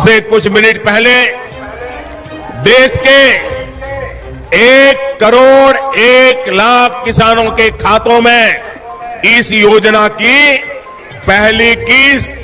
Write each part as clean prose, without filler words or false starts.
से कुछ मिनट पहले देश के 1,01,00,000 किसानों के खातों में इस योजना की पहली किस्त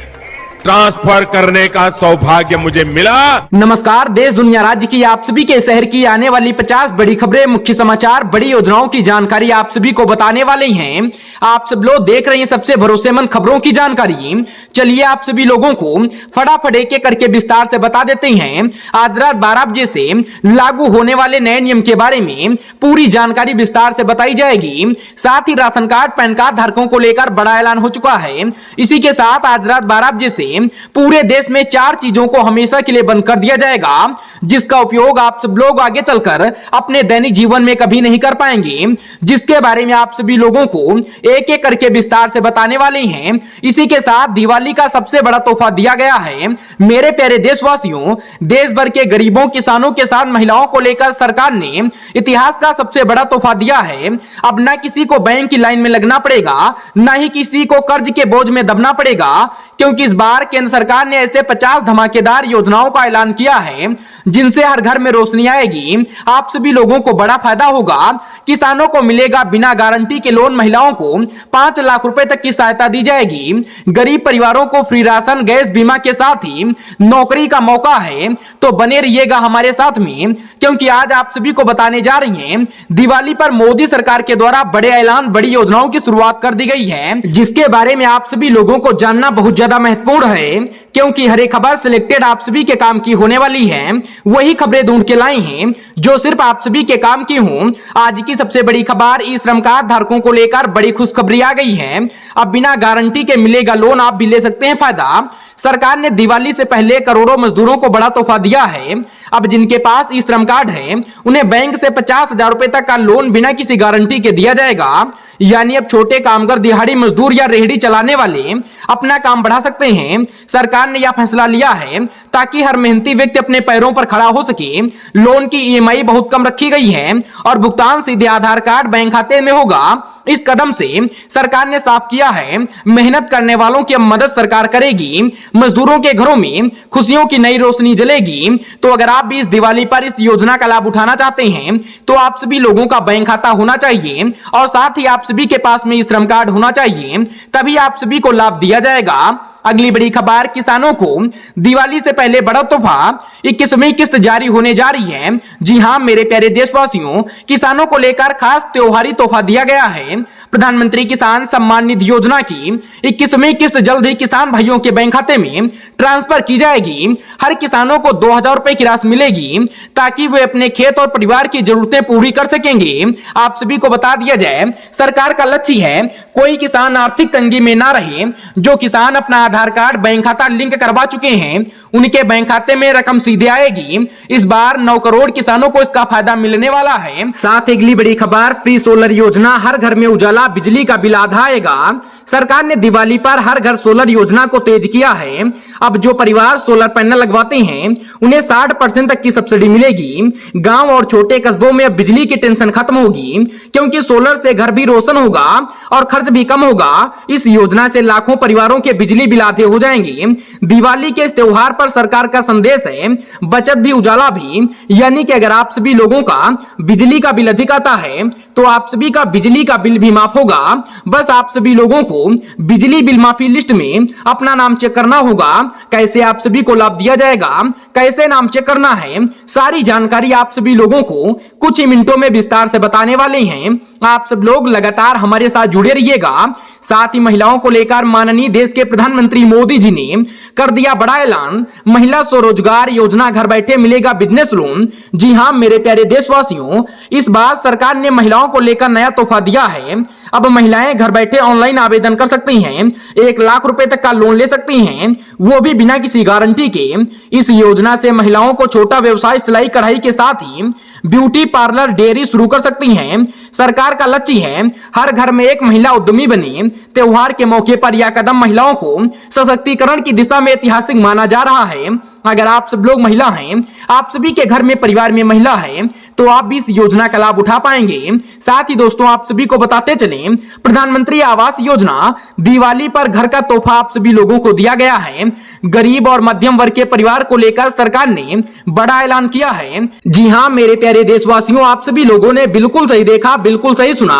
ट्रांसफर करने का सौभाग्य मुझे मिला। नमस्कार, देश दुनिया राज्य की आप सभी के शहर की आने वाली 50 बड़ी खबरें, मुख्य समाचार, बड़ी योजनाओं की जानकारी आप सभी को बताने वाले हैं। आप सब लोग देख रहे हैं सबसे भरोसेमंद खबरों की जानकारी। चलिए आप सभी लोगों को फटाफट एक एक करके विस्तार से बता देते हैं। आज रात 12 बजे से लागू होने वाले नए नियम के बारे में पूरी जानकारी विस्तार से बताई जाएगी। साथ ही राशन कार्ड, पैन कार्ड धारकों को लेकर बड़ा ऐलान हो चुका है। इसी के साथ आज रात 12 बजे से पूरे देश में 4 चीजों को हमेशा के लिए बंद कर दिया जाएगा, जिसका उपयोग आप सब लोग आगे चलकर अपने दैनिक जीवन में कभी नहीं कर पाएंगे, जिसके बारे में आप सभी लोगों को एक एक करके विस्तार से बताने वाले हैं। इसी के साथ दिवाली का सबसे बड़ा तोहफा दिया गया है। मेरे प्यारे देशवासियों, देश भर के गरीबों, किसानों के साथ महिलाओं को लेकर सरकार ने इतिहास का सबसे बड़ा तोहफा दिया है। अब ना किसी को बैंक की लाइन में लगना पड़ेगा, ना ही किसी को कर्ज के बोझ में दबना पड़ेगा, क्योंकि इस बार केंद्र सरकार ने ऐसे 50 धमाकेदार योजनाओं का ऐलान किया है जिनसे हर घर में रोशनी आएगी। आप सभी लोगों को बड़ा फायदा होगा। किसानों को मिलेगा बिना गारंटी के लोन, महिलाओं को 5 लाख रुपए तक की सहायता दी जाएगी, गरीब परिवारों को फ्री राशन, गैस बीमा के साथ ही नौकरी का मौका है। तो बने रहिएगा हमारे साथ में, क्योंकि आज आप सभी को बताने जा रही हैं दिवाली पर मोदी सरकार के द्वारा बड़े ऐलान, बड़ी योजनाओं की शुरुआत कर दी गई है, जिसके बारे में आप सभी लोगों को जानना बहुत ज्यादा महत्वपूर्ण है, क्योंकि हर एक खबर सिलेक्टेड आप सभी के काम की होने वाली है। वही खबरें ढूंढ के लाई हैं जो सिर्फ आप सभी के काम की हों। आज की सबसे बड़ी खबर, ई श्रम कार्ड धारकों को लेकर बड़ी खुशखबरी आ गई है। अब बिना गारंटी के मिलेगा लोन, आप भी ले सकते हैं फायदा। सरकार ने दिवाली से पहले करोड़ों मजदूरों को बड़ा तोहफा दिया है। अब जिनके पास ई श्रम कार्ड है उन्हें बैंक से 50,000 रुपए तक का लोन बिना किसी गारंटी के दिया जाएगा। यानी अब छोटे कामगार, दिहाड़ी मजदूर या रेहड़ी चलाने वाले अपना काम बढ़ा सकते हैं। सरकार ने यह फैसला लिया है ताकि हर मेहनती व्यक्ति अपने पैरों पर खड़ा हो सके। लोन की ईएमआई बहुत कम रखी गई है और भुगतान सीधे आधार कार्ड, बैंक खाते में होगा। इस कदम से सरकार ने साफ किया है मेहनत करने वालों की अब मदद सरकार करेगी। मजदूरों के घरों में खुशियों की नई रोशनी जलेगी। तो अगर आप भी इस दिवाली पर इस योजना का लाभ उठाना चाहते हैं तो आप सभी लोगों का बैंक खाता होना चाहिए और साथ ही आप सभी के पास में श्रम कार्ड होना चाहिए, तभी आप सभी को लाभ दिया जाएगा। अगली बड़ी खबर, किसानों को दिवाली से पहले बड़ा तोहफा, 21वीं किस्त जारी होने जा रही है। जी हां मेरे प्यारे देशवासियों, किसानों को लेकर खास त्योहारी तोहफा दिया गया है। प्रधानमंत्री किसान सम्मान निधि योजना की 21वीं किस्त जल्द ही किसान भाइयों के बैंक खाते में ट्रांसफर की जाएगी। हर किसानों को 2,000 रुपए की राशि मिलेगी ताकि वे अपने खेत और परिवार की जरूरतें पूरी कर सकेंगे। आप सभी को बता दिया जाए, सरकार का लक्ष्य है कोई किसान आर्थिक तंगी में ना रहे। जो किसान अपना आधार कार्ड, बैंक खाता लिंक करवा चुके हैं उनके बैंक खाते में रकम सीधे आएगी। इस बार 9 करोड़ किसानों को इसका फायदा मिलने वाला है। साथ अगली बड़ी खबर, फ्री सोलर योजना, हर घर में उजाला, बिजली का बिल आधा आएगा। सरकार ने दिवाली पर हर घर सोलर योजना को तेज किया है। अब जो परिवार सोलर पैनल लगवाते हैं उन्हें 60% तक की सब्सिडी मिलेगी। गांव और छोटे कस्बों में अब बिजली की टेंशन खत्म होगी, क्योंकि सोलर से घर भी रोशन होगा और खर्च भी कम होगा। इस योजना से लाखों परिवारों के बिजली बिल आधे हो जाएंगे। दिवाली के इस त्योहार पर सरकार का संदेश है बचत भी उजाला भी, यानी कि अगर आप सभी लोगों का बिजली का बिल अधिक आता है तो आप सभी का बिजली का बिल भी माफ होगा। बस आप सभी लोगों को बिजली बिल माफी लिस्ट में अपना नाम चेक करना होगा। कैसे आप सभी को लाभ दिया जाएगा, कैसे नाम चेक करना है, सारी जानकारी आप सभी लोगों को कुछ ही मिनटों में विस्तार से बताने वाले हैं। आप सब लोग लगातार हमारे साथ जुड़े रहिएगा। साथ ही महिलाओं को लेकर माननीय देश के प्रधानमंत्री मोदी जी ने कर दिया बड़ा ऐलान। महिला स्वरोजगार योजना, घर बैठे मिलेगा बिजनेस लोन। जी हां मेरे प्यारे देशवासियों, इस बार सरकार ने महिलाओं को लेकर नया तोहफा दिया है। अब महिलाएं घर बैठे ऑनलाइन आवेदन कर सकती हैं, 1 लाख रुपए तक का लोन ले सकती हैं, वो भी बिना किसी गारंटी के। इस योजना से महिलाओं को छोटा व्यवसाय, सिलाई कढ़ाई के साथ ही ब्यूटी पार्लर, डेयरी शुरू कर सकती हैं। सरकार का लक्ष्य है हर घर में एक महिला उद्यमी बने। त्योहार के मौके पर यह कदम महिलाओं को सशक्तिकरण की दिशा में ऐतिहासिक माना जा रहा है। अगर आप सब लोग महिला हैं, आप सभी के घर में परिवार में महिला है, तो आप भी इस योजना का लाभ उठा पाएंगे। साथ ही दोस्तों आप सभी को बताते चलें, प्रधानमंत्री आवास योजना दिवाली पर घर का तोहफा आप सभी लोगों को दिया गया है। गरीब और मध्यम वर्ग के परिवार को लेकर सरकार ने बड़ा ऐलान किया है। जी हां मेरे प्यारे देशवासियों, आप सभी लोगों ने बिल्कुल सही देखा, बिल्कुल सही सुना।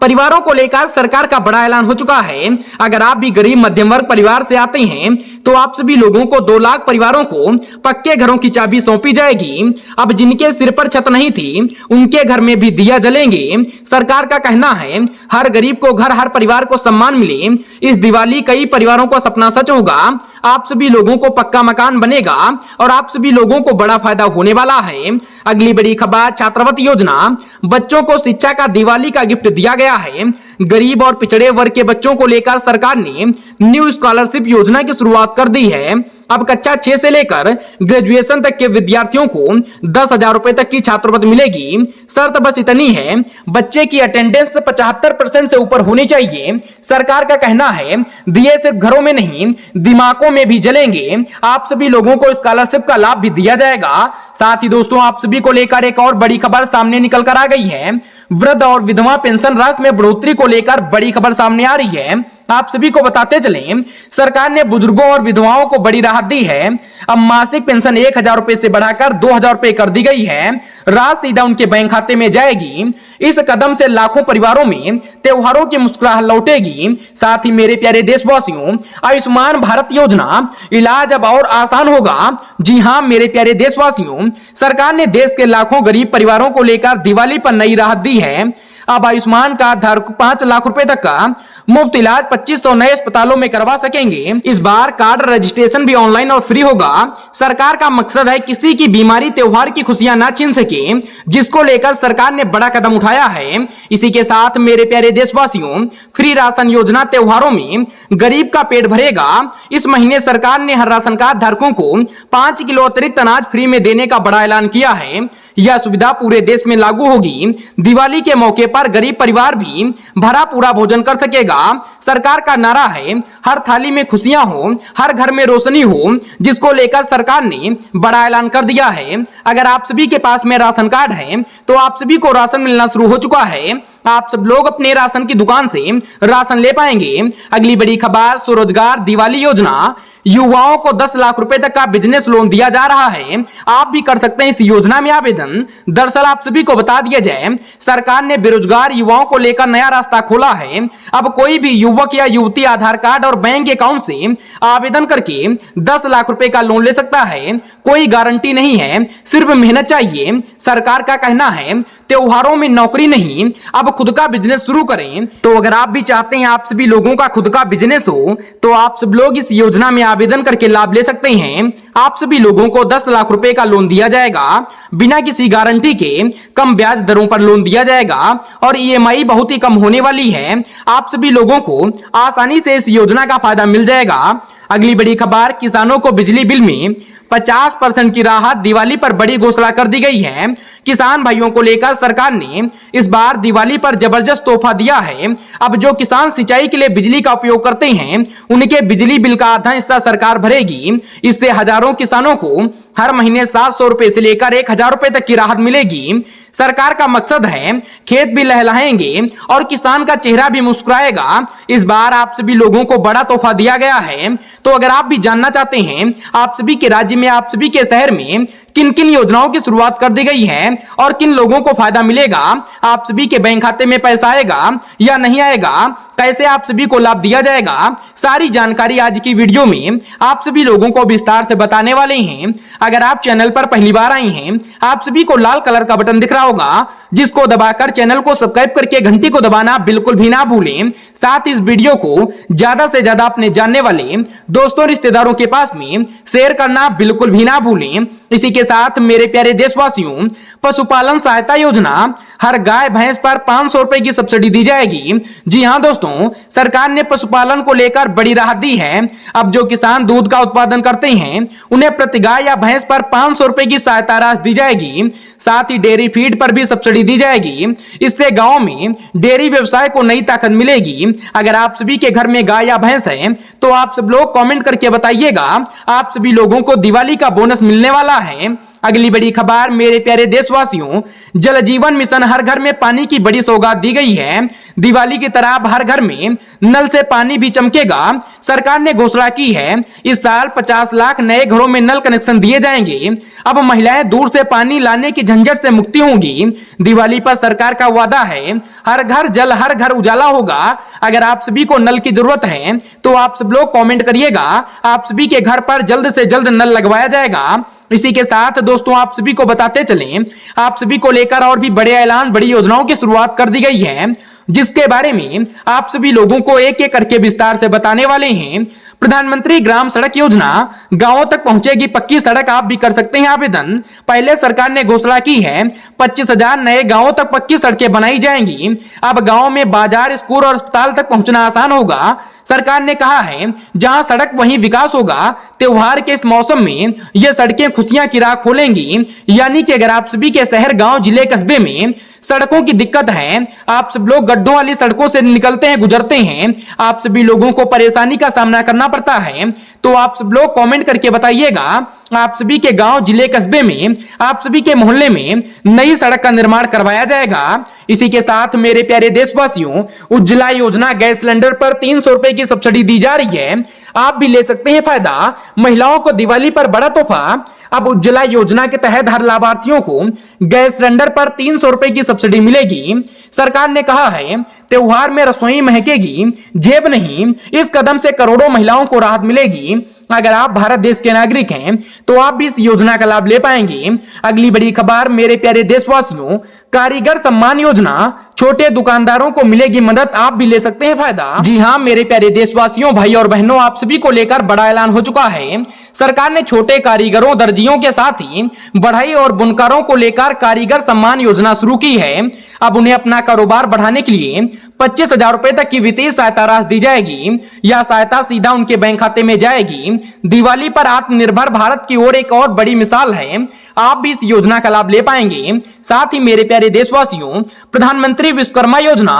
परिवारों को लेकर सरकार का बड़ा ऐलान हो चुका है। अगर आप भी गरीब मध्यम वर्ग परिवार से आते हैं तो आप सभी लोगों को 2 लाख परिवारों को पक्के घरों की चाबी सौंपी जाएगी। अब जिनके सिर पर छत नहीं थी उनके घर में भी दिया जलेंगे। सरकार का कहना है हर गरीब को घर, हर परिवार को सम्मान मिले। इस दिवाली कई परिवारों का सपना सच होगा। आप सभी लोगों को पक्का मकान बनेगा और आप सभी लोगों को बड़ा फायदा होने वाला है। अगली बड़ी खबर, छात्रवृत्ति योजना, बच्चों को शिक्षा का दिवाली का गिफ्ट दिया गया है। गरीब और पिछड़े वर्ग के बच्चों को लेकर सरकार ने न्यू स्कॉलरशिप योजना की शुरुआत कर दी है। अब कक्षा 6 से लेकर ग्रेजुएशन तक के विद्यार्थियों को 10,000 रुपए तक की छात्रवृत्ति मिलेगी। शर्त बस इतनी है, बच्चे की अटेंडेंस 75% से ऊपर होनी चाहिए। सरकार का कहना है दिए सिर्फ घरों में नहीं, दिमागों में भी जलेंगे। आप सभी लोगों को स्कॉलरशिप का लाभ भी दिया जाएगा। साथ ही दोस्तों आप सभी को लेकर एक और बड़ी खबर सामने निकल कर आ गई है। वृद्ध और विधवा पेंशन राशि में बढ़ोतरी को लेकर बड़ी खबर सामने आ रही है। आप सभी को बताते चलें, सरकार ने बुजुर्गों और विधवाओं को बड़ी राहत दी है। अब मासिक पेंशन 1,000 रुपए से बढ़ाकर 2,000 रुपए कर दी गई है। राशि सीधा उनके बैंक खाते में जाएगी। इस कदम से लाखों परिवारों में त्योहारों की मुस्कुराहट लौटेगी। साथ ही मेरे प्यारे देशवासियों, आयुष्मान भारत योजना, इलाज अब और आसान होगा। जी हां मेरे प्यारे देशवासियों, सरकार ने देश के लाखों गरीब परिवारों को लेकर दिवाली पर नई राहत दी है। अब आयुष्मान कार्ड धारक 5 लाख रुपए तक का मुफ्त इलाज 2500 नए अस्पतालों में करवा सकेंगे। इस बार कार्ड रजिस्ट्रेशन भी ऑनलाइन और फ्री होगा। सरकार का मकसद है किसी की बीमारी त्योहार की खुशियां ना छीन सके, जिसको लेकर सरकार ने बड़ा कदम उठाया है। इसी के साथ मेरे प्यारे देशवासियों, फ्री राशन योजना त्योहारों में गरीब का पेट भरेगा। इस महीने सरकार ने हर राशन कार्ड धारकों को 5 किलो अतिरिक्त अनाज फ्री में देने का बड़ा ऐलान किया है। यह सुविधा पूरे देश में लागू होगी। दिवाली के मौके पर गरीब परिवार भी भरा पूरा भोजन कर सकेगा। सरकार का नारा है हर थाली में खुशियां हो, हर घर में रोशनी हो, जिसको लेकर सरकार ने बड़ा ऐलान कर दिया है। अगर आप सभी के पास में राशन कार्ड है तो आप सभी को राशन मिलना शुरू हो चुका है। आप सब लोग अपने राशन की दुकान से राशन ले पाएंगे। अगली बड़ी खबर, स्वरोजगार दिवाली योजना, युवाओं को 10 लाख रुपए तक का बिजनेस लोन दिया जा रहा है। आप भी कर सकते हैं इस योजना में आवेदन। दरअसल आप सभी को बता दिया जाए, सरकार ने बेरोजगार युवाओं को लेकर नया रास्ता खोला है। अब कोई भी युवक या युवती आधार कार्ड और बैंक अकाउंट से आवेदन करके 10 लाख रुपए का लोन ले सकता है। कोई गारंटी नहीं है, सिर्फ मेहनत चाहिए। सरकार का कहना है त्योहारों में नौकरी नहीं, अब खुद का बिजनेस शुरू करें। तो अगर आप भी चाहते हैं आप सभी लोगों का खुद का बिजनेस हो तो आप सब लोग इस योजना में आवेदन करके लाभ ले सकते हैं। आप सभी लोगों को 10 लाख रुपए का लोन दिया जाएगा। बिना किसी गारंटी के कम ब्याज दरों पर लोन दिया जाएगा और ईएमआई बहुत ही कम होने वाली है। आप सभी लोगों को आसानी से इस योजना का फायदा मिल जाएगा। अगली बड़ी खबर, किसानों को बिजली बिल में 50% की राहत, दिवाली पर बड़ी घोषणा कर दी गई है। किसान भाइयों को लेकर सरकार ने इस बार दिवाली पर जबरदस्त तोहफा दिया है। अब जो किसान सिंचाई के लिए बिजली का उपयोग करते हैं उनके बिजली बिल का आधा हिस्सा सरकार भरेगी। इससे हजारों किसानों को हर महीने 700 रुपए से लेकर 1,000 रुपए तक की राहत मिलेगी। सरकार का मकसद है खेत भी लहलहाएंगे और किसान का चेहरा भी मुस्कुराएगा। इस बार आप सभी लोगों को बड़ा तोहफा दिया गया है। तो अगर आप भी जानना चाहते हैं आप सभी के राज्य में, आप सभी के शहर में किन किन योजनाओं की शुरुआत कर दी गई है और किन लोगों को फायदा मिलेगा, आप सभी के बैंक खाते में पैसा आएगा या नहीं आएगा, कैसे आप सभी को लाभ दिया जाएगा, सारी जानकारी आज की वीडियो में आप सभी लोगों को विस्तार से बताने वाले हैं। अगर आप चैनल पर पहली बार आए हैं, आप सभी को लाल कलर का बटन दिख रहा होगा जिसको दबाकर चैनल को सब्सक्राइब करके घंटी को दबाना बिल्कुल भी ना भूलें। साथ ही इस वीडियो को ज्यादा से ज्यादा अपने जानने वाले दोस्तों रिश्तेदारों के पास में शेयर करना बिल्कुल भी ना भूलें। इसी के साथ मेरे प्यारे देशवासियों, पशुपालन सहायता योजना, हर गाय भैंस पर 500 रुपए की सब्सिडी दी जाएगी। जी हां दोस्तों, सरकार ने पशुपालन को लेकर बड़ी राहत दी है। अब जो किसान दूध का उत्पादन करते हैं उन्हें प्रति गाय या भैंस पर 500 रुपए की सहायता राशि दी जाएगी। साथ ही डेयरी फीड पर भी सब्सिडी दी जाएगी। इससे गांव में डेयरी व्यवसाय को नई ताकत मिलेगी। अगर आप सभी के घर में गाय या भैंस है तो आप सब लोग कमेंट करके बताइएगा आप सभी लोगों को दिवाली का बोनस मिलने वाला है। अगली बड़ी खबर, मेरे प्यारे देशवासियों, जल जीवन मिशन हर घर में पानी की बड़ी सौगात दी गई है। दिवाली की तरह अब हर घर में नल से पानी भी चमकेगा। सरकार ने घोषणा की है इस साल 50 लाख नए घरों में नल कनेक्शन दिए जाएंगे। अब महिलाएं दूर से पानी लाने की झंझट से मुक्ति होंगी। दिवाली पर सरकार का वादा है हर घर जल हर घर उजाला होगा। अगर आप सभी को नल की जरूरत है तो आप सब लोग कमेंट करिएगा, आप सभी के घर पर जल्द से जल्द नल लगवाया जाएगा। इसी के साथ दोस्तों आप सभी को बताते चलें, आप सभी को लेकर और भी बड़े ऐलान, बड़ी योजनाओं की शुरुआत कर दी गई है, जिसके बारे में आप सभी लोगों को एक एक करके विस्तार से बताने वाले हैं। प्रधानमंत्री ग्राम सड़क योजना, गांवों तक पहुंचेगी पक्की सड़क, आप भी कर सकते हैं आवेदन। पहले सरकार ने घोषणा की है 25,000 नए गांवों तक पक्की सड़कें बनाई जाएंगी। अब गांव में बाजार, स्कूल और अस्पताल तक पहुंचना आसान होगा। सरकार ने कहा है जहां सड़क वहीं विकास होगा। त्योहार के इस मौसम में ये सड़कें खुशियां की राह खोलेंगी। यानी कि अगर आप सभी के शहर, गांव, जिले, कस्बे में सड़कों की दिक्कत है, आप सब लोग गड्ढों वाली सड़कों से निकलते हैं, गुजरते हैं, आप सभी लोगों को परेशानी का सामना करना पड़ता है, तो आप सब लोग कमेंट करके बताइएगा आप सभी के गांव, जिले, कस्बे में, आप सभी के मोहल्ले में नई सड़क का निर्माण करवाया जाएगा। इसी के साथ मेरे प्यारे देशवासियों, उज्ज्वला योजना गैस सिलेंडर पर 300 रुपए की सब्सिडी दी जा रही है। आप भी ले सकते हैं फायदा। महिलाओं को दिवाली पर बड़ा तोहफा। अब उज्ज्वला योजना के तहत हर लाभार्थियों को गैस सिलेंडर पर 300 रुपए की सब्सिडी मिलेगी। सरकार ने कहा है त्योहार में रसोई महकेगी, जेब नहीं। इस कदम से करोड़ों महिलाओं को राहत मिलेगी। अगर आप भारत देश के नागरिक हैं तो आप भी इस योजना का लाभ ले पाएंगे। अगली बड़ी खबर, मेरे प्यारे देशवासियों, कारीगर सम्मान योजना, छोटे दुकानदारों को मिलेगी मदद, आप भी ले सकते हैं फायदा। जी हां मेरे प्यारे देशवासियों, भाई और बहनों, आप सभी को लेकर बड़ा ऐलान हो चुका है। सरकार ने छोटे कारीगरों, दर्जियों के साथ ही बढ़ई और बुनकरों को लेकर कारीगर सम्मान योजना शुरू की है। अब उन्हें अपना कारोबार बढ़ाने के लिए 25,000 रुपए तक की वित्तीय सहायता राशि दी जाएगी। यह सहायता सीधा उनके बैंक खाते में जाएगी। दिवाली पर आत्मनिर्भर भारत की ओर एक और बड़ी मिसाल है। आप भी इस योजना का लाभ ले पाएंगे। साथ ही मेरे प्यारे देशवासियों, प्रधानमंत्री विश्वकर्मा योजना,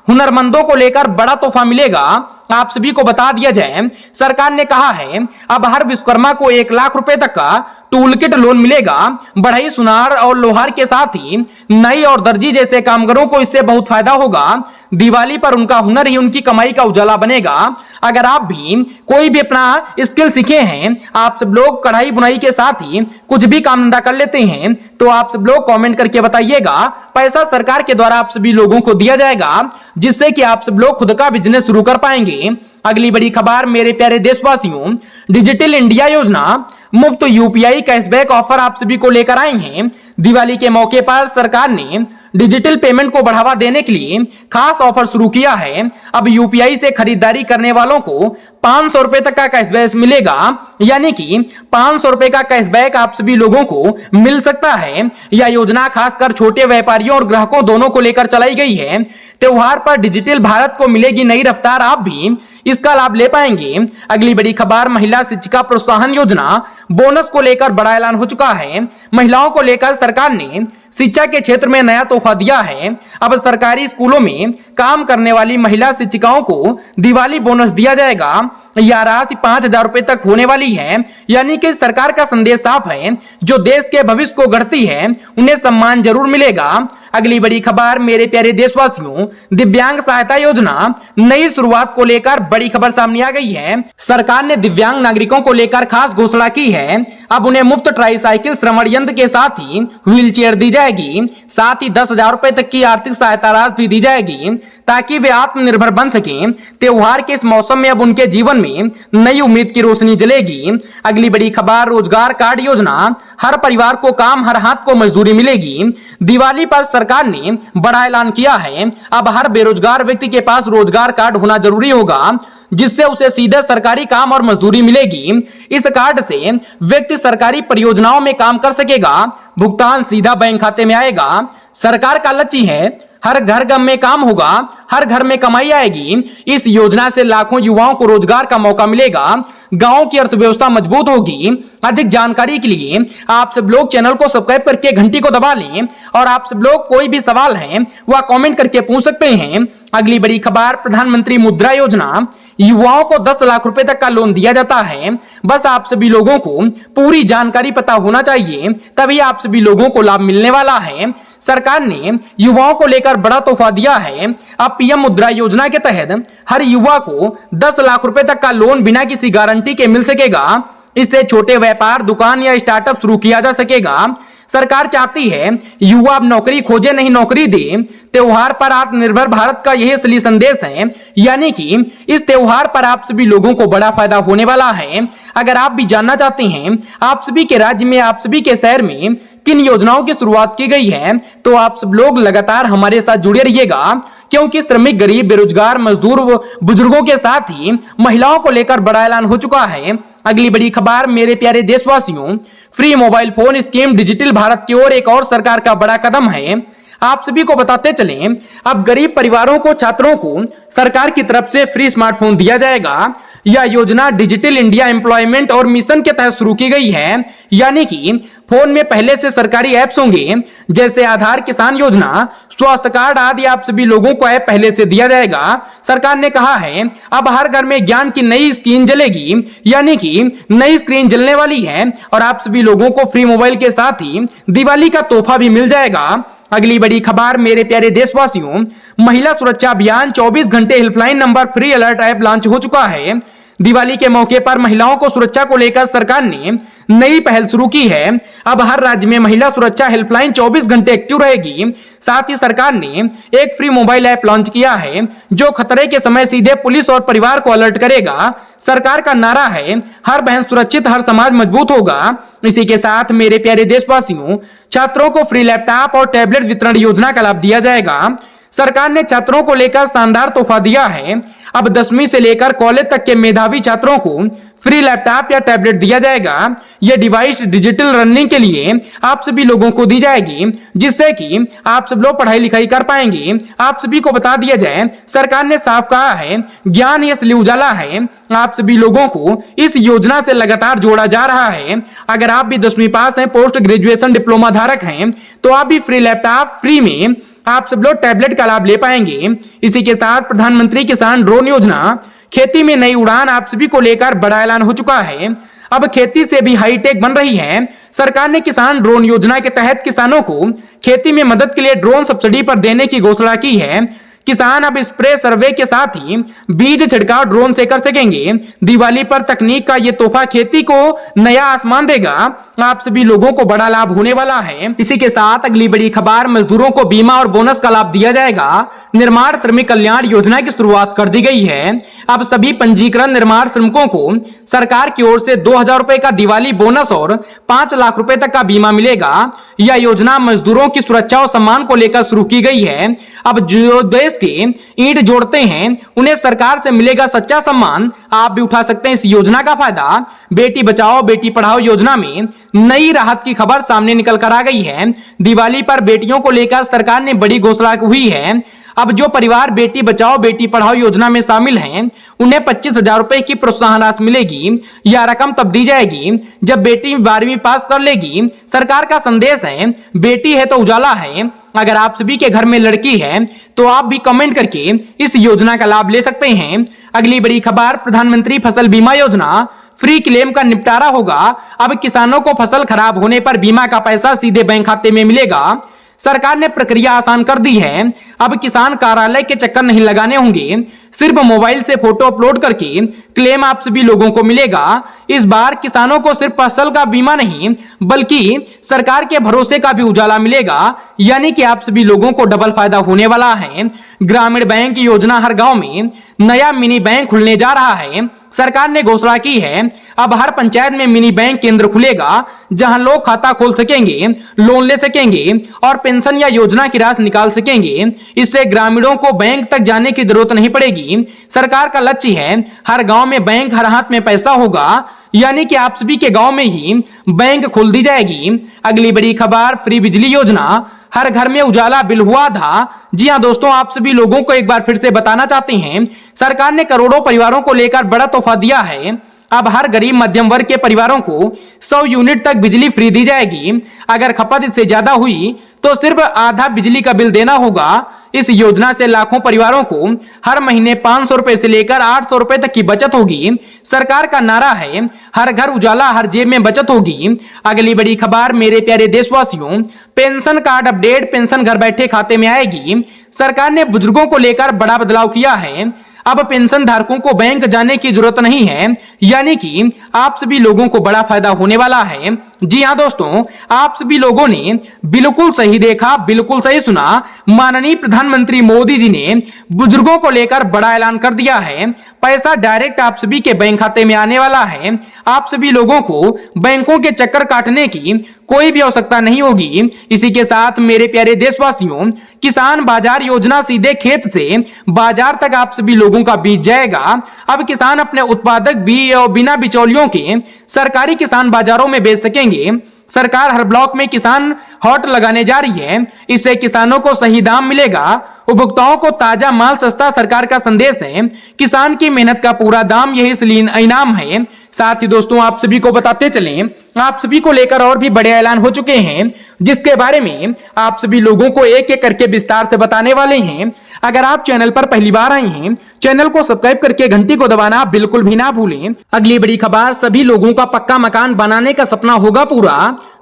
हुनरमंदों को लेकर बड़ा तोहफा मिलेगा। आप सभी को बता दिया जाए, सरकार ने कहा है अब हर विश्वकर्मा को 1 लाख रुपए तक का टूल किट लोन मिलेगा। बढ़ई, सुनार और लोहार के साथ ही नई और दर्जी जैसे कामगारों को इससे बहुत फायदा होगा। दिवाली पर उनका हुनर ही उनकी कमाई का उजाला बनेगा। अगर आप भी कोई भी अपना स्किल सीखे हैं, आप सब लोग कढ़ाई बुनाई के साथ ही कुछ भी काम धंधा कर लेते हैं, तो आप सब लोग कमेंट करके बताइएगा। पैसा सरकार के द्वारा आप सभी लोगों को दिया जाएगा, जिससे कि आप सब लोग खुद का बिजनेस शुरू कर पाएंगे। अगली बड़ी खबर, मेरे प्यारे देशवासियों, डिजिटल इंडिया योजना, मुफ्त यूपीआई कैशबैक ऑफर आप सभी को लेकर आए हैं। दिवाली के मौके पर सरकार ने डिजिटल पेमेंट को बढ़ावा देने के लिए खास ऑफर शुरू किया है। अब यूपीआई से खरीदारी करने वालों को 500 रुपए तक का कैशबैक मिलेगा। यानी कि 500 रुपए का कैशबैक आप सभी लोगों को मिल सकता है। यह योजना खासकर छोटे व्यापारियों और ग्राहकों दोनों को लेकर चलाई गई है। त्योहार पर डिजिटल भारत को मिलेगी नई रफ्तार, आप भी इसका लाभ ले पाएंगे। अगली बड़ी खबर, महिला शिक्षिका प्रोत्साहन योजना, बोनस को लेकर बड़ा ऐलान हो चुका है। महिलाओं को लेकर सरकार ने शिक्षा के क्षेत्र में नया तोहफा दिया है। अब सरकारी स्कूलों में काम करने वाली महिला शिक्षिकाओं को दिवाली बोनस दिया जाएगा। यह राशि 5,000 रुपए तक होने वाली है। यानी कि सरकार का संदेश साफ है, जो देश के भविष्य को गढ़ती है उन्हें सम्मान जरूर मिलेगा। अगली बड़ी खबर, मेरे प्यारे देशवासियों, दिव्यांग सहायता योजना, नई शुरुआत को लेकर बड़ी खबर सामने आ गई है। सरकार ने दिव्यांग नागरिकों को लेकर खास घोषणा की है। अब उन्हें मुफ्त ट्राईसाइकिल, श्रवण यंत्र के साथ ही व्हील चेयर दी जाएगी। साथ ही 10,000 रुपए तक की आर्थिक सहायता राशि भी दी जाएगी, ताकि वे आत्मनिर्भर बन सकें। त्योहार के इस मौसम में अब उनके जीवन में नई उम्मीद की रोशनी जलेगी। अगली बड़ी खबर, रोजगार कार्ड योजना, हर परिवार को काम, हर हाथ को मजदूरी मिलेगी। दिवाली पर सरकार ने बड़ा ऐलान किया है। अब हर बेरोजगार व्यक्ति के पास रोजगार कार्ड होना जरूरी होगा, जिससे उसे सीधे सरकारी काम और मजदूरी मिलेगी। इस कार्ड से व्यक्ति सरकारी परियोजनाओं में काम कर सकेगा। भुगतान सीधा बैंक खाते में आएगा। सरकार का लक्ष्य है हर घर में काम होगा, हर घर में कमाई आएगी। इस योजना से लाखों युवाओं को रोजगार का मौका मिलेगा, गांव की अर्थव्यवस्था मजबूत होगी। अधिक जानकारी के लिए आप सब लोग चैनल को सब्सक्राइब करके घंटी को दबा लें और आप सब लोग कोई भी सवाल है वह कमेंट करके पूछ सकते हैं। अगली बड़ी खबर, प्रधानमंत्री मुद्रा योजना, युवाओं को 10 लाख रुपए तक का लोन दिया जाता है। बस आप सभी लोगों को पूरी जानकारी पता होना चाहिए, तभी आप सभी लोगों को लाभ मिलने वाला है। सरकार ने युवाओं को लेकर बड़ा तोहफा दिया है। अब पीएम मुद्रा योजना के तहत हर युवा को 10 लाख रुपए तक का लोन बिना किसी गारंटी के मिल सकेगा। इससे छोटे व्यापार, दुकान या स्टार्टअप शुरू किया जा सकेगा। सरकार चाहती है युवा अब नौकरी खोजे नहीं नौकरी दे। त्योहार पर आत्मनिर्भर भारत का यही असली संदेश है, यानी कि इस त्योहार पर आप सभी लोगों को बड़ा फायदा होने वाला है। अगर आप भी जानना चाहते हैं आप सभी के राज्य में, आप सभी के शहर में किन योजनाओं की शुरुआत की गई है, तो आप सब लोग लगातार हमारे साथ जुड़े रहिएगा, क्योंकि श्रमिक, गरीब, बेरोजगार, मजदूर, बुजुर्गों के साथ ही महिलाओं को लेकर बड़ा ऐलान हो चुका है। अगली बड़ी खबर, मेरे प्यारे देशवासियों, free mobile phone scheme digital Bharat की ओर एक और सरकार का बड़ा कदम है। आप सभी को बताते चलें, अब गरीब परिवारों को, छात्रों को सरकार की तरफ से फ्री स्मार्टफोन दिया जाएगा। यह योजना डिजिटल इंडिया एम्प्लॉयमेंट और मिशन के तहत शुरू की गई है, यानी कि फोन में पहले से सरकारी ऐप्स होंगे, जैसे आधार, किसान योजना, स्वास्थ्य कार्ड आदि। आप सभी लोगों को ऐप पहले से दिया जाएगा। सरकार ने कहा है अब हर घर में ज्ञान की नई स्क्रीन जलेगी, यानी कि नई स्क्रीन जलने वाली है और आप सभी लोगों को फ्री मोबाइल के साथ ही दिवाली का तोहफा भी मिल जाएगा। अगली बड़ी खबर, मेरे प्यारे देशवासियों, महिला सुरक्षा अभियान 24 घंटे helpline number free alert app launch हो चुका है। दिवाली के मौके पर महिलाओं को सुरक्षा को लेकर सरकार ने नई पहल शुरू की है। अब हर राज्य में महिला सुरक्षा हेल्पलाइन 24 घंटे एक्टिव रहेगी। साथ ही सरकार ने एक फ्री मोबाइल ऐप लॉन्च किया है जो खतरे के समय सीधे पुलिस और परिवार को अलर्ट करेगा। सरकार का नारा है हर बहन सुरक्षित, हर समाज मजबूत होगा। इसी के साथ मेरे प्यारे देशवासियों, छात्रों को फ्री लैपटॉप और टैबलेट वितरण योजना का लाभ दिया जाएगा। सरकार ने छात्रों को लेकर शानदार तोहफा दिया है। अब 10वीं से लेकर कॉलेज तक के मेधावी छात्रों को फ्री लैपटॉप या टैबलेट दिया जाएगा। यह डिवाइस डिजिटल लर्निंग के लिए आप सभी लोगों को दी जाएगी, जिससे कि आप सब लोग पढ़ाई लिखाई कर पाएंगे। आप सभी को बता दिया जाए, सरकार ने साफ कहा है ज्ञान ही असली उजाला है। आप सभी लोगों को इस योजना से लगातार जोड़ा जा रहा है। अगर आप भी 10वीं पास हैं, पोस्ट ग्रेजुएशन डिप्लोमा धारक हैं, तो आप भी फ्री लैपटॉप, फ्री में आप सब लोग टैबलेट का लाभ ले पाएंगे। इसी के साथ प्रधानमंत्री किसान ड्रोन योजना, खेती में नई उड़ान, आप सभी को लेकर बड़ा ऐलान हो चुका है। अब खेती से भी हाईटेक बन रही है। सरकार ने किसान ड्रोन योजना के तहत किसानों को खेती में मदद के लिए ड्रोन सब्सिडी पर देने की घोषणा की है। किसान अब स्प्रे सर्वे के साथ ही बीज छिड़काव ड्रोन से कर सकेंगे। दिवाली पर तकनीक का ये तोहफा खेती को नया आसमान देगा। आप सभी लोगों को बड़ा लाभ होने वाला है। इसी के साथ अगली बड़ी खबर, मजदूरों को बीमा और बोनस का लाभ दिया जाएगा। निर्माण श्रमिक कल्याण योजना की शुरुआत कर दी गई है। अब सभी पंजीकृत निर्माण श्रमिकों को सरकार की ओर से 2000 रुपए का दिवाली बोनस और 5 लाख रुपए तक का बीमा मिलेगा। यह योजना मजदूरों की सुरक्षा और सम्मान को लेकर शुरू की गई है। अब जो देश के ईंट जोड़ते हैं उन्हें सरकार से मिलेगा सच्चा सम्मान। आप भी उठा सकते हैं इस योजना का फायदा। बेटी बचाओ बेटी पढ़ाओ योजना में नई राहत की खबर सामने निकल कर आ गई है। दिवाली पर बेटियों को लेकर सरकार ने बड़ी घोषणा हुई है। अब जो परिवार बेटी बचाओ बेटी पढ़ाओ योजना में शामिल हैं उन्हें 25,000 रुपए की प्रोत्साहन राशि मिलेगी। यह रकम तब दी जाएगी जब बेटी 12वीं पास कर लेगी। सरकार का संदेश है बेटी है तो उजाला है। अगर आप सभी के घर में लड़की है तो आप भी कमेंट करके इस योजना का लाभ ले सकते हैं। अगली बड़ी खबर, प्रधानमंत्री फसल बीमा योजना, फ्री क्लेम का निपटारा होगा। अब किसानों को फसल खराब होने पर बीमा का पैसा सीधे बैंक खाते में मिलेगा। सरकार ने प्रक्रिया आसान कर दी है। अब किसान कार्यालय के चक्कर नहीं लगाने होंगे। सिर्फ मोबाइल से फोटो अपलोड करके क्लेम आप सभी लोगों को मिलेगा। इस बार किसानों को सिर्फ फसल का बीमा नहीं बल्कि सरकार के भरोसे का भी उजाला मिलेगा, यानी कि आप सभी लोगों को डबल फायदा होने वाला है। ग्रामीण बैंक योजना, हर गांव में नया मिनी बैंक खुलने जा रहा है। सरकार ने घोषणा की है अब हर पंचायत में मिनी बैंक केंद्र खुलेगा जहां लोग खाता खोल सकेंगे, लोन ले सकेंगे और पेंशन या योजना की राशि निकाल सकेंगे। इससे ग्रामीणों को बैंक तक जाने की जरूरत नहीं पड़ेगी। सरकार का लक्ष्य है हर गांव में बैंक, हर हाथ में पैसा होगा, यानी कि आप सभी के गांव में ही बैंक खोल दी जाएगी। अगली बड़ी खबर, फ्री बिजली योजना, हर घर में उजाला बिल हुआ था। जी हां दोस्तों, आप सभी लोगों को एक बार फिर से बताना चाहते हैं, सरकार ने करोड़ों परिवारों को लेकर बड़ा तोहफा दिया है। अब हर गरीब मध्यम वर्ग के परिवारों को 100 यूनिट तक बिजली फ्री दी जाएगी। अगर खपत इससे ज्यादा हुई तो सिर्फ आधा बिजली का बिल देना होगा। इस योजना से लाखों परिवारों को हर महीने 500 रुपए से लेकर 800 रुपए तक की बचत होगी। सरकार का नारा है, हर घर उजाला हर जेब में बचत होगी। अगली बड़ी खबर मेरे प्यारे देशवासियों, पेंशन कार्ड अपडेट, पेंशन घर बैठे खाते में आएगी। सरकार ने बुजुर्गों को लेकर बड़ा बदलाव किया है। अब पेंशन धारकों को बैंक जाने की जरूरत नहीं है, यानी कि आप सभी लोगों को बड़ा फायदा होने वाला है। जी हां दोस्तों, आप सभी लोगों ने बिल्कुल सही देखा, बिल्कुल सही सुना। माननीय प्रधानमंत्री मोदी जी ने बुजुर्गों को लेकर बड़ा ऐलान कर दिया है। पैसा डायरेक्ट आप सभी के बैंक खाते में आने वाला है। आप सभी लोगों को बैंकों के चक्कर काटने की कोई भी आवश्यकता नहीं होगी। इसी के साथ मेरे प्यारे देशवासियों, किसान बाजार योजना सीधे खेत से बाजार तक आप सभी लोगों का बीत जाएगा। अब किसान अपने उत्पादक बीज और बिना बिचौलियों के सरकारी किसान बाजारों में बेच सकेंगे। सरकार हर ब्लॉक में किसान हॉट लगाने जा रही है। इससे किसानों को सही दाम मिलेगा, उपभोक्ताओं को ताजा माल सस्ता। सरकार का संदेश है, किसान की मेहनत का पूरा दाम, यही असली इनाम है। साथ ही दोस्तों, आप सभी को बताते चलें, आप सभी को लेकर और भी बड़े ऐलान हो चुके हैं, जिसके बारे में आप सभी लोगों को एक एक करके विस्तार से बताने वाले हैं। अगर आप चैनल पर पहली बार आए हैं, चैनल को सब्सक्राइब करके घंटी को दबाना बिल्कुल भी ना भूलें। अगली बड़ी खबर, सभी लोगों का पक्का मकान बनाने का सपना होगा पूरा।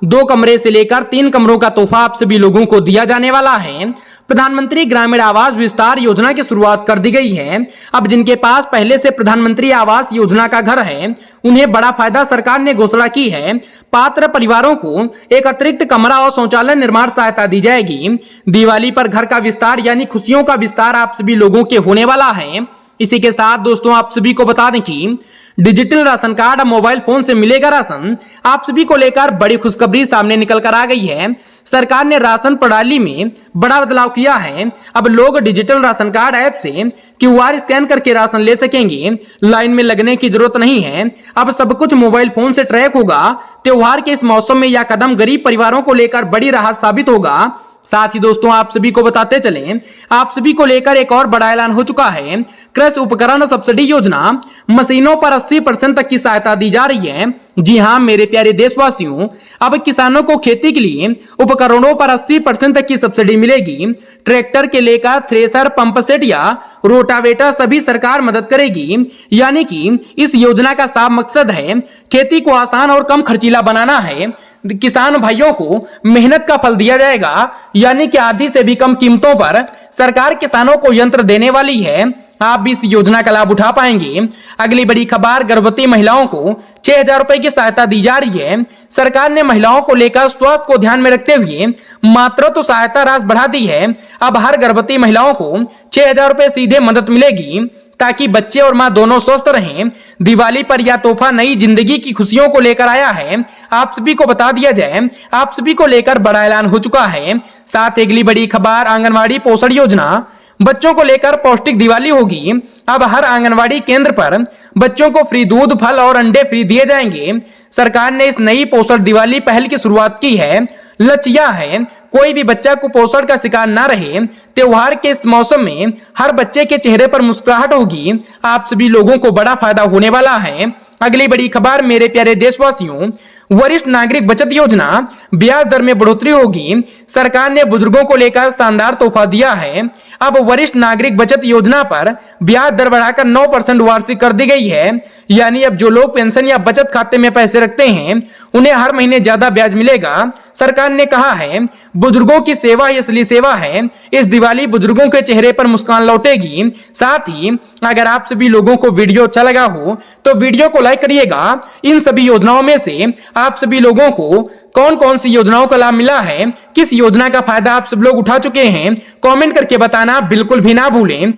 2 कमरे से लेकर 3 कमरों का तोहफा आप सभी लोगों को दिया जाने वाला है। प्रधानमंत्री ग्रामीण आवास विस्तार योजना की शुरुआत कर दी गई है। अब जिनके पास पहले से प्रधानमंत्री आवास योजना का घर है, उन्हें बड़ा फायदा सरकार ने घोषणा की है। पात्र परिवारों को एक अतिरिक्त कमरा और शौचालय निर्माण सहायता दी जाएगी। दिवाली पर घर का विस्तार यानी खुशियों का विस्तार आप सभी लोगों के होने वाला है। इसी के साथ दोस्तों, आप सभी को बता दें कि digital ration card, mobile phone से मिलेगा राशन। आप सभी को लेकर बड़ी खुशखबरी सामने निकल कर आ गई है। सरकार ने राशन प्रणाली में बड़ा बदलाव किया है। अब लोग डिजिटल राशन कार्ड ऐप से QR स्कैन करके राशन ले सकेंगे। लाइन में लगने की जरूरत नहीं है। अब सब कुछ मोबाइल फोन से ट्रैक होगा। त्योहार के इस मौसम में यह कदम गरीब परिवारों को लेकर बड़ी राहत साबित होगा। साथ ही दोस्तों, आप सभी को बताते चलें, आप सभी को लेकर एक और बड़ा ऐलान हो चुका है। कृषि उपकरण सब्सिडी योजना, मशीनों पर 80% तक की सहायता दी जा रही है। जी हां मेरे प्यारे देशवासियों, अब किसानों को खेती के लिए उपकरणों पर 80% तक की सब्सिडी मिलेगी। ट्रैक्टर के लेकर थ्रेसर, पंप सेट या रोटावेटर सभी सरकार मदद करेगी। यानी कि इस योजना का साफ मकसद है खेती को आसान और कम खर्चीला बनाना है। किसान भाइयों को मेहनत का फल दिया जाएगा, यानी कि आधी से भी कम कीमतों पर सरकार किसानों को यंत्र देने वाली है। आप भी इस योजना का लाभ उठा पाएंगे। अगली बड़ी खबर, गर्भवती महिलाओं को 6,000 रुपए की सहायता दी जा रही है। सरकार ने महिलाओं को लेकर स्वास्थ्य को ध्यान में रखते हुए मातृत्व सहायता राशि बढ़ा दी है। अब हर गर्भवती महिलाओं को 6,000 रुपए सीधे मदद मिलेगी, ताकि बच्चे और मां दोनों स्वस्थ रहें। दिवाली पर यह तोहफा नई जिंदगी की खुशियों को लेकर आया है। आप सभी को बता दिया जाए, आप सभी को लेकर बड़ा ऐलान हो चुका है। साथ अगली बड़ी खबर, आंगनवाड़ी पोषण योजना, बच्चों को लेकर पौष्टिक दिवाली होगी। अब हर आंगनवाड़ी केंद्र पर बच्चों को फ्री दूध, फल और अंडे फ्री दिए जाएंगे। सरकार ने इस नई पोषण दिवाली पहल की शुरुआत की है। लक्ष्य यह है कोई भी बच्चा कुपोषण का शिकार ना रहे। त्योहार के इस मौसम में हर बच्चे के चेहरे पर मुस्कुराहट होगी। आप सभी लोगों को बड़ा फायदा होने वाला है। अगली बड़ी खबर मेरे प्यारे देशवासियों, वरिष्ठ नागरिक बचत योजना, ब्याज दर में बढ़ोतरी होगी। सरकार ने बुजुर्गों को लेकर शानदार तोहफा दिया है। अब वरिष्ठ नागरिक बचत योजना पर ब्याज दर बढ़ाकर 9% वार्षिक कर दी गई है। यानी अब जो लोग पेंशन या बचत खाते में पैसे रखते हैं, उन्हें हर महीने ज्यादा ब्याज मिलेगा। सरकार ने कहा है बुजुर्गों की सेवा ही असली सेवा है। इस दिवाली बुजुर्गों के चेहरे पर मुस्कान लौटेगी। साथ ही अगर आप सभी लोगों को वीडियो अच्छा लगा हो तो वीडियो को लाइक करिएगा। इन सभी योजनाओं में से आप सभी लोगों को कौन कौन सी योजनाओं का लाभ मिला है, किस योजना का फायदा आप सब लोग उठा चुके हैं, कमेंट करके बताना बिल्कुल भी ना भूलें।